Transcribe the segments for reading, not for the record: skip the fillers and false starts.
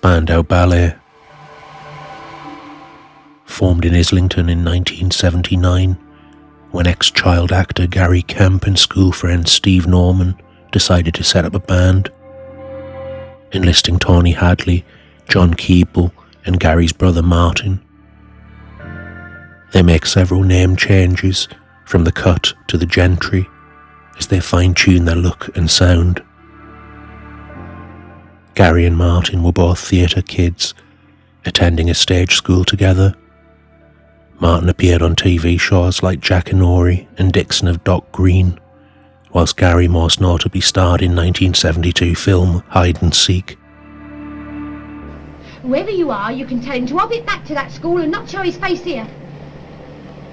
Spandau Ballet. Formed in Islington in 1979, when ex-child actor Gary Kemp and school friend Steve Norman decided to set up a band, enlisting Tony Hadley, John Keeble and Gary's brother Martin. They make several name changes, from the Cut to the Gentry, as they fine-tune their look and sound. Gary and Martin were both theatre kids, attending a stage school together. Martin appeared on TV shows like Jack and Ori and Dixon of Dock Green, whilst Gary most notably starred in 1972 film Hide and Seek. Whoever you are, you can tell him to hob it back to that school and not show his face here.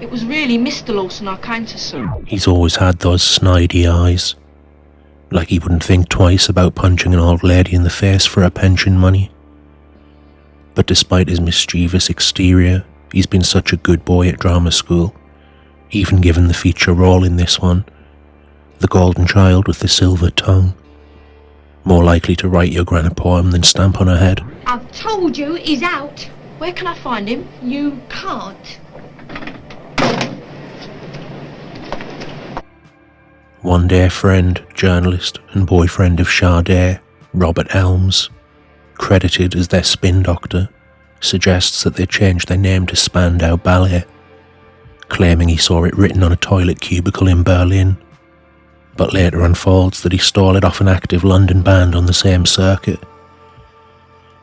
It was really Mr. Lawson I came to see. He's always had those snidey eyes, like he wouldn't think twice about punching an old lady in the face for her pension money. But despite his mischievous exterior, he's been such a good boy at drama school, even given the feature role in this one, the golden child with the silver tongue. More likely to write your gran a poem than stamp on her head. I've told you he's out. Where can I find him? You can't. One day friend, journalist and boyfriend of Sade, Robert Elms, credited as their spin doctor, suggests that they change their name to Spandau Ballet, claiming he saw it written on a toilet cubicle in Berlin, but later unfolds that he stole it off an active London band on the same circuit.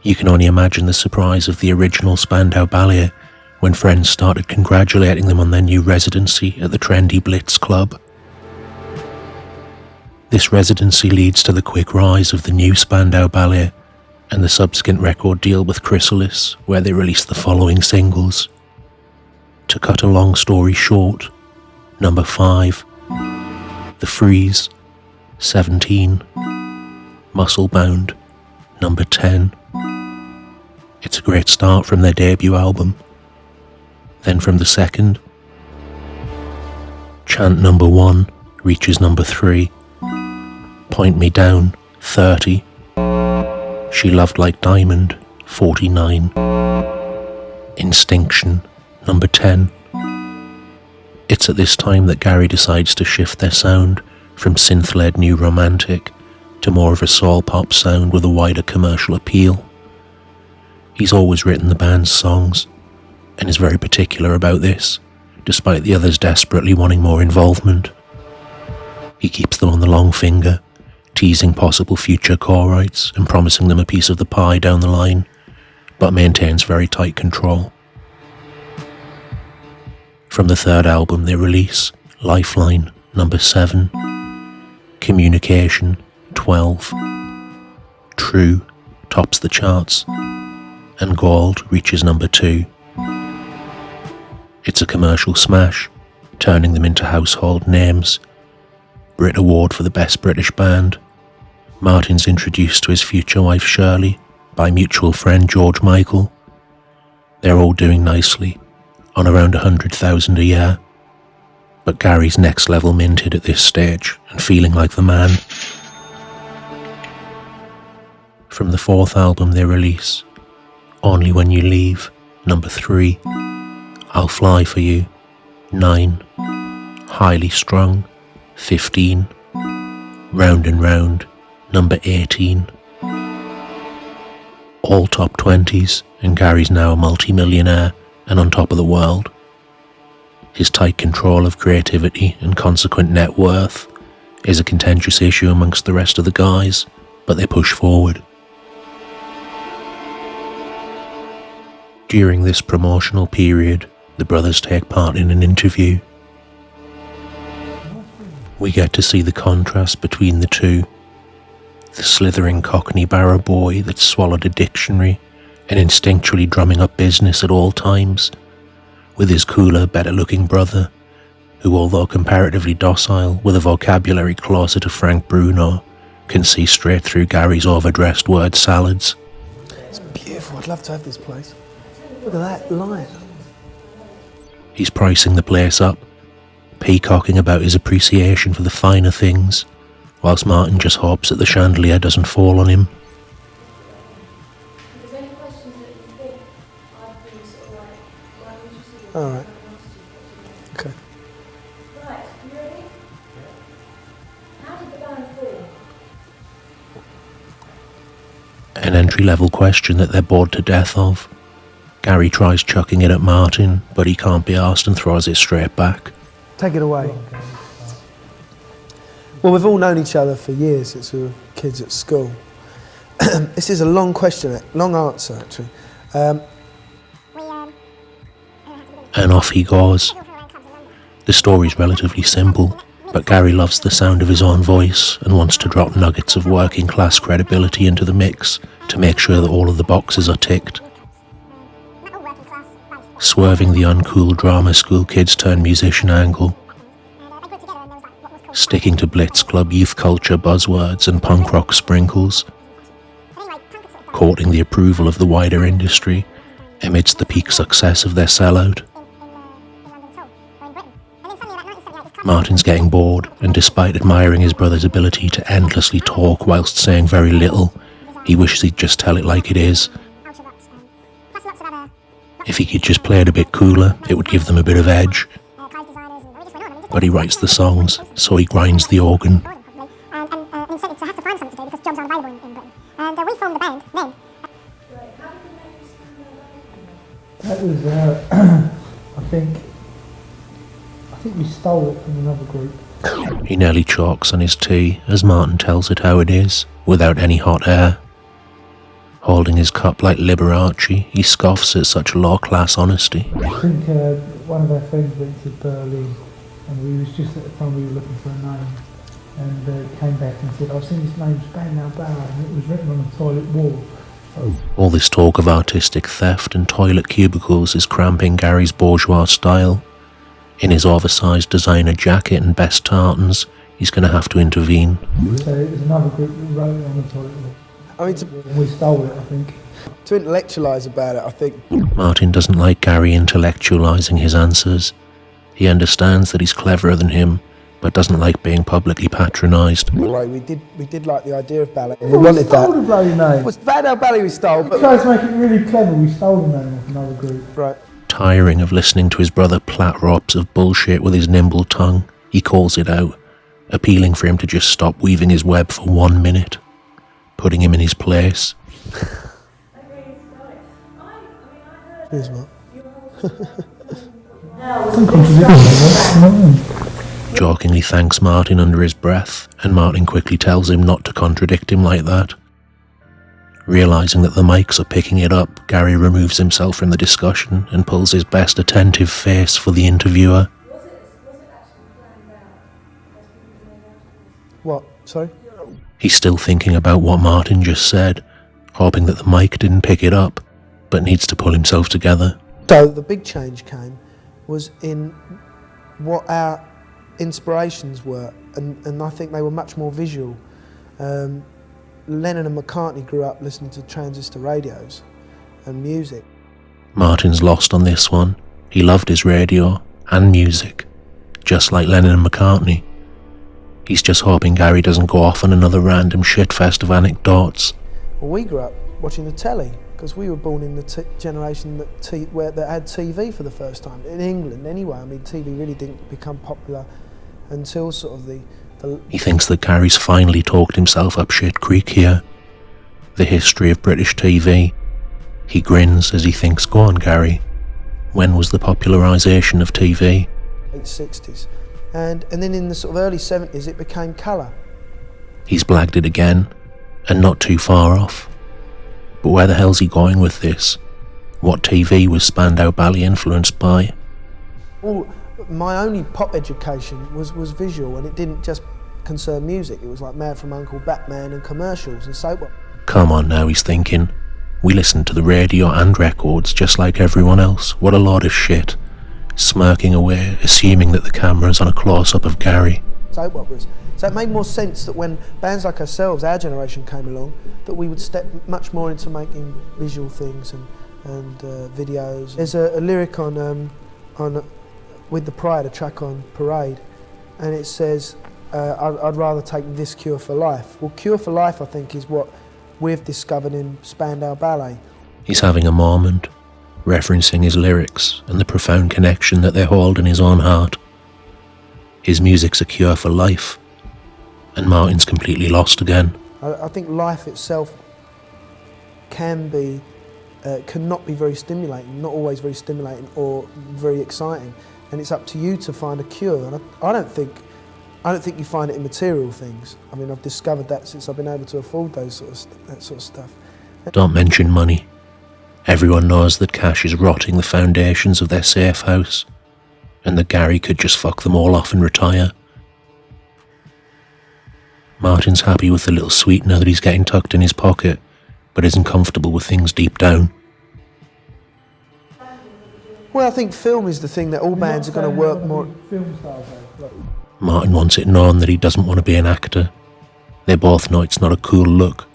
You can only imagine the surprise of the original Spandau Ballet when friends started congratulating them on their new residency at the trendy Blitz Club. This residency leads to the quick rise of the new Spandau Ballet and the subsequent record deal with Chrysalis, where they released the following singles. To cut a long story short, number 5, The Freeze, 17, Musclebound, number 10. It's a great start from their debut album. Then from the second, Chant number 1 reaches number 3. Point Me Down, 30. She Loved Like Diamond, 49. Instinction, number 10. It's at this time that Gary decides to shift their sound from synth-led new romantic to more of a soul pop sound with a wider commercial appeal. He's always written the band's songs, and is very particular about this, despite the others desperately wanting more involvement. He keeps them on the long finger, teasing possible future co-writes and promising them a piece of the pie down the line, but maintains very tight control. From the third album they release, Lifeline, number 7, Communication, 12, True tops the charts, and Gold reaches number 2. It's a commercial smash, turning them into household names. Brit Award for the Best British Band. Martin's introduced to his future wife Shirley by mutual friend George Michael. They're all doing nicely, on around 100,000 a year. But Gary's next level minted at this stage and feeling like the man. From the fourth album they release, Only When You Leave, number 3, I'll Fly For You, 9, Highly Strung, 15, Round and Round, number 18. All top 20s, and Gary's now a multi-millionaire and on top of the world. His tight control of creativity and consequent net worth is a contentious issue amongst the rest of the guys, but they push forward. During this promotional period, the brothers take part in an interview. We get to see the contrast between the two. The slithering Cockney barrow boy that's swallowed a dictionary and instinctually drumming up business at all times, with his cooler, better-looking brother, who, although comparatively docile, with a vocabulary closer to Frank Bruno, can see straight through Gary's overdressed word salads. It's beautiful. I'd love to have this place. Look at that light. He's pricing the place up, peacocking about his appreciation for the finer things, whilst Martin just hopes that the chandelier doesn't fall on him. All right. Okay. Right, you ready? How did the ballet fall? An entry-level question that they're bored to death of. Gary tries chucking it at Martin, but he can't be arsed and throws it straight back. Take it away. Well, we've all known each other for years since we were kids at school. This is a long question, long answer actually. And off he goes. The story's relatively simple, but Gary loves the sound of his own voice and wants to drop nuggets of working class credibility into the mix to make sure that all of the boxes are ticked. Swerving the uncool drama school kids turn musician angle. Sticking to Blitz Club youth culture buzzwords and punk rock sprinkles. Courting the approval of the wider industry amidst the peak success of their sellout. Martin's getting bored, and despite admiring his brother's ability to endlessly talk whilst saying very little, he wishes he'd just tell it like it is. If he could just play it a bit cooler, it would give them a bit of edge. But he writes the songs, so he grinds the organ. That was, I think we stole it from another group. He nearly chokes on his tea as Martin tells it how it is, without any hot air. Holding his cup like Liberace, he scoffs at such low-class honesty. I think one of our friends went to Berlin, and we was just at the time we were looking for a name, and came back and said, I've seen this name, Spandau Ballet, and it was written on the toilet wall. All this talk of artistic theft and toilet cubicles is cramping Gary's bourgeois style. In his oversized designer jacket and best tartans, he's going to have to intervene. So it was another group that wrote it on the toilet wall. I mean, And we stole it, I think. to intellectualise about it, I think. Martin doesn't like Gary intellectualizing his answers. He understands that he's cleverer than him, but doesn't like being publicly patronised. Right, we did like the idea of ballet. We wanted that. stole the bloody name. It was Spandau Ballet we stole, We but tried to make it really clever, we stole the name of another group. right. Tiring of listening to his brother plat ropes of bullshit with his nimble tongue, he calls it out, appealing for him to just stop weaving his web for 1 minute, putting him in his place. Here's what. Jokingly thanks Martin under his breath, and Martin quickly tells him not to contradict him like that. Realising that the mics are picking it up, Gary removes himself from the discussion and pulls his best attentive face for the interviewer. What? Sorry? He's still thinking about what Martin just said, hoping that the mic didn't pick it up, but needs to pull himself together. So the big change came was in what our inspirations were, and I think they were much more visual. Lennon and McCartney grew up listening to transistor radios and music. Martin's lost on this one. He loved his radio and music, just like Lennon and McCartney. He's just hoping Gary doesn't go off on another random shitfest of anecdotes. Well, we grew up watching the telly because we were born in the generation that had TV for the first time in England. Anyway, I mean, TV really didn't become popular until sort of the He thinks that Gary's finally talked himself up shit creek here. The history of British TV. He grins as he thinks, go on Gary, when was the popularisation of TV? late 60s. And then in the sort of early 70s it became colour. He's blagged it again, and not too far off. But where the hell's he going with this? What TV was Spandau Ballet influenced by? Well, my only pop education was visual, and it didn't just concern music. It was like Mad from Uncle, Batman and commercials and soap operas. Come on now, he's thinking. We listened to the radio and records just like everyone else. What a lot of shit. Smirking away, assuming that the camera's on a close-up of Gary. Soap operas. So it made more sense that when bands like ourselves, our generation, came along, that we would step much more into making visual things and videos. There's a lyric on With the Pride, a track on Parade, and it says, I'd rather take this cure for life. Well, cure for life, I think, is what we've discovered in Spandau Ballet. He's having a moment. referencing his lyrics and the profound connection that they hold in his own heart. His music's a cure for life, and Martin's completely lost again. I think life itself cannot be very stimulating, not always very stimulating or very exciting, and it's up to you to find a cure. And I don't think you find it in material things. I mean, I've discovered that since I've been able to afford that sort of stuff. Don't mention money. Everyone knows that cash is rotting the foundations of their safe house, and that Gary could just fuck them all off and retire. Martin's happy with the little sweetener that he's getting tucked in his pocket, but isn't comfortable with things deep down. Well, I think film is the thing that all bands are going to work more. Film stars, like, Martin wants it known that he doesn't want to be an actor. They both know it's not a cool look,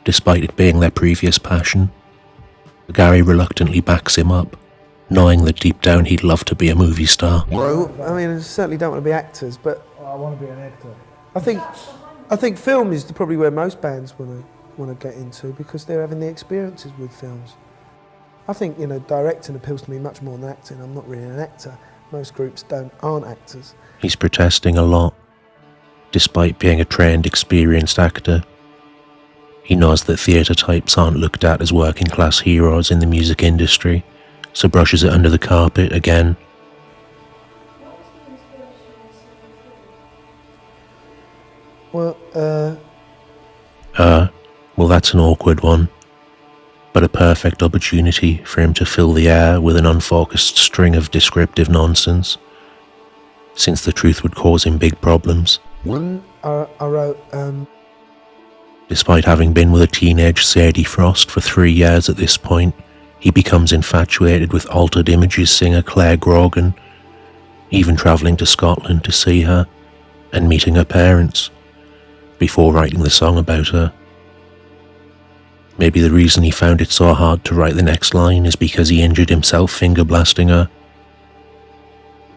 despite it being their previous passion. Gary reluctantly backs him up, knowing that deep down he'd love to be a movie star. Well, I mean, I certainly don't want to be actors, but I want to be an actor. I think film is probably where most bands want to get into, because they're having the experiences with films. I think, directing appeals to me much more than acting. I'm not really an actor. Most groups aren't actors. He's protesting a lot, despite being a trained, experienced actor. He knows that theatre types aren't looked at as working class heroes in the music industry, so brushes it under the carpet again. Well, well, that's an awkward one, but a perfect opportunity for him to fill the air with an unfocused string of descriptive nonsense, since the truth would cause him big problems. I wrote, Despite having been with a teenage Sadie Frost for 3 years at this point, he becomes infatuated with Altered Images singer Claire Grogan, even travelling to Scotland to see her and meeting her parents, before writing the song about her. Maybe the reason he found it so hard to write the next line is because he injured himself finger blasting her.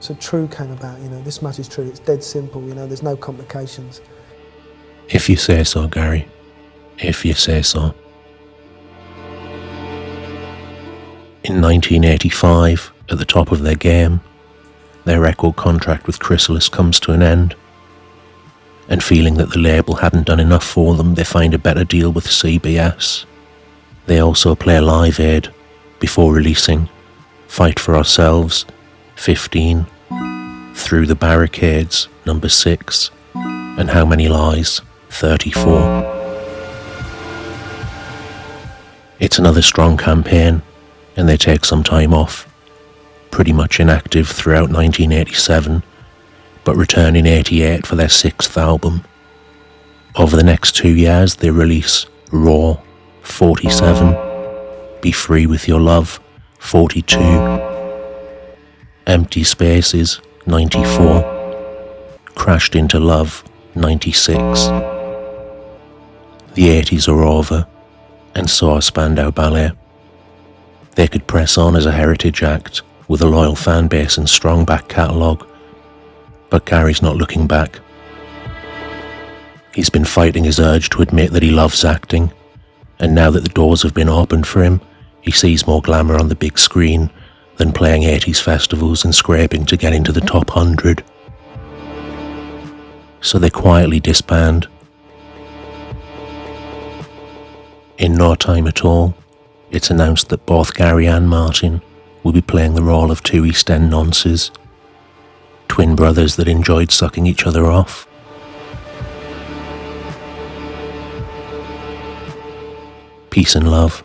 so True came about, this much is true, it's dead simple, there's no complications. If you say so, Gary. If you say so. In 1985, at the top of their game, their record contract with Chrysalis comes to an end, and feeling that the label hadn't done enough for them, they find a better deal with CBS. They also play Live Aid before releasing Fight for Ourselves, 15, Through the Barricades, number 6, and How Many Lies, 34. It's another strong campaign, and they take some time off, pretty much inactive throughout 1987, but return in 88 for their 6th album. Over the next 2 years they release Raw, 47, Be Free With Your Love, 42, Empty Spaces, 94, Crashed Into Love, 96. The 80s are over, and so are Spandau Ballet. They could press on as a heritage act with a loyal fan base and strong back catalogue, but Gary's not looking back. He's been fighting his urge to admit that he loves acting, and now that the doors have been opened for him, he sees more glamour on the big screen than playing 80s festivals and scraping to get into the top 100. So they quietly disband. In no time at all, it's announced that both Gary and Martin will be playing the role of two East End nonces, twin brothers that enjoyed sucking each other off. Peace and love.